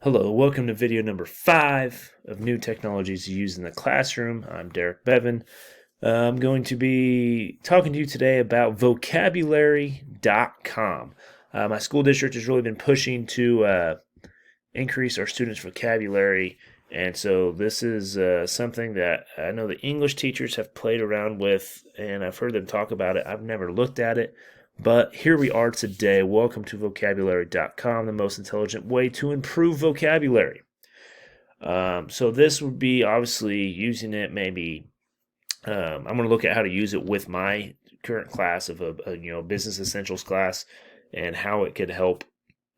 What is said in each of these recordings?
Hello, welcome to video number 5 of new technologies used in the classroom. I'm Derek Bevan. I'm going to be talking to you today about vocabulary.com. My school district has really been pushing to increase our students' vocabulary, and so this is something that I know the English teachers have played around with, and I've heard them talk about it. I've never looked at it. But here we are today. Welcome to vocabulary.com, the most intelligent way to improve vocabulary. So this would be obviously using it maybe. I'm going to look at how to use it with my current class of a business essentials class and how it could help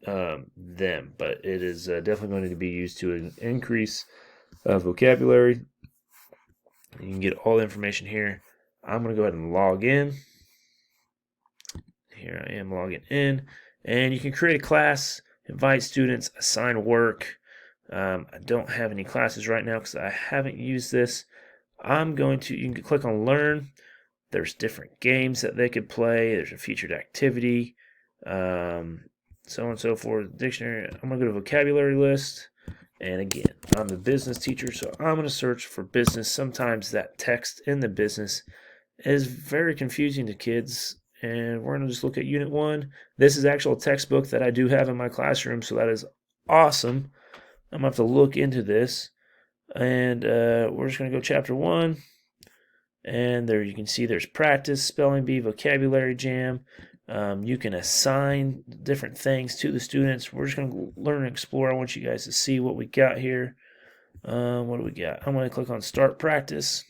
them. But it is definitely going to be used to increase vocabulary. You can get all the information here. I'm going to go ahead and log in. Here I am logging in, and you can create a class, invite students, assign work. I don't have any classes right now because I haven't used this. You can click on learn. There's different games that they could play. There's a featured activity, so on and so forth. Dictionary. I'm going to go to vocabulary list. And again, I'm the business teacher, so I'm going to search for business. Sometimes that text in the business is very confusing to kids. And we're going to just look at Unit 1. This is actual textbook that I do have in my classroom, so that is awesome. I'm going to have to look into this. And we're just going to go Chapter 1. And there you can see there's practice, spelling bee, vocabulary jam. You can assign different things to the students. We're just going to learn and explore. I want you guys to see what we got here. What do we got? I'm going to click on Start Practice.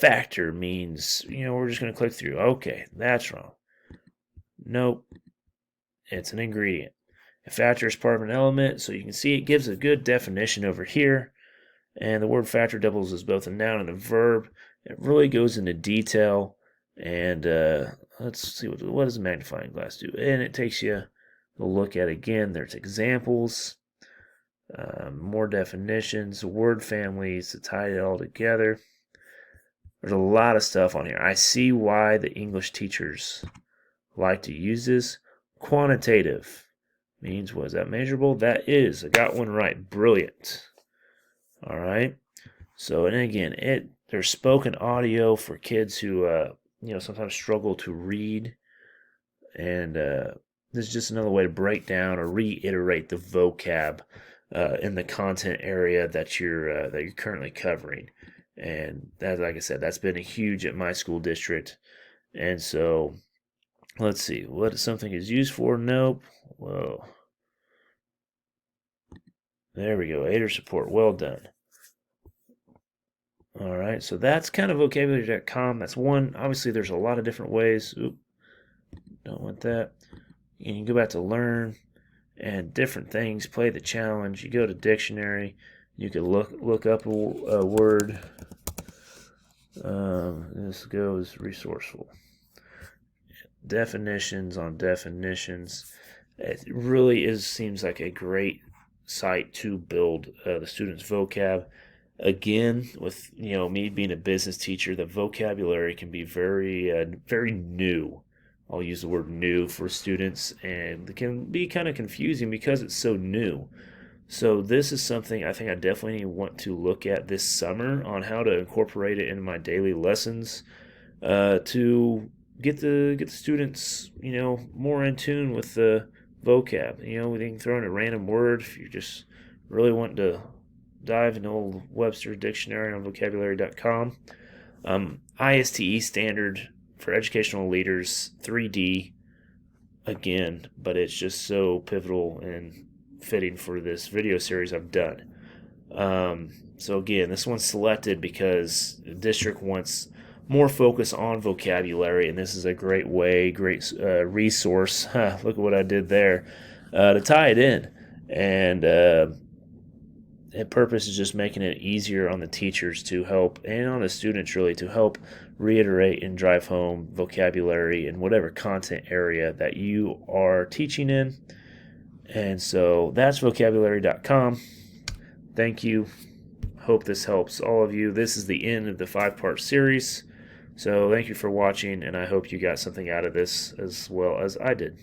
Factor means, we're just going to click through. Okay, that's wrong. Nope. It's an ingredient. A factor is part of an element, so you can see it gives a good definition over here. And the word factor doubles as both a noun and a verb. It really goes into detail. And let's see, what does a magnifying glass do? And it takes you a look at, again, there's examples, more definitions, word families to tie it all together. There's a lot of stuff on here. I see why the English teachers like to use this. Quantitative means, was that measurable? That is. I got one right. Brilliant. All right. So, and again, there's spoken audio for kids who, sometimes struggle to read. And this is just another way to break down or reiterate the vocab in the content area that you're currently covering. And that, like I said, that's been a huge at my school district. And so, let's see, what something is used for? Nope. Whoa. There we go. Aider support. Well done. All right, so that's kind of vocabulary.com. That's one. Obviously, there's a lot of different ways. Oop, don't want that. And you can go back to learn and different things. Play the challenge. You go to dictionary. You can look up a word. This goes resourceful. Definitions on definitions. It really seems like a great site to build the students' vocab. Again, with me being a business teacher, the vocabulary can be very new. I'll use the word new for students, and it can be kind of confusing because it's so new. So this is something I think I definitely want to look at this summer on how to incorporate it into my daily lessons to get the students, more in tune with the vocab. We can throw in a random word if you just really want to dive into old Webster Dictionary on vocabulary.com. ISTE standard for educational leaders, 3D, again, but it's just so pivotal and fitting for this video series I've done. So again, this one's selected because the district wants more focus on vocabulary, and this is a great resource. Look at what I did there to tie it in. And the purpose is just making it easier on the teachers to help, and on the students really, to help reiterate and drive home vocabulary in whatever content area that you are teaching in. And so that's vocabulary.com. Thank you. Hope this helps all of you. This is the end of the 5-part series. So thank you for watching, and I hope you got something out of this as well as I did.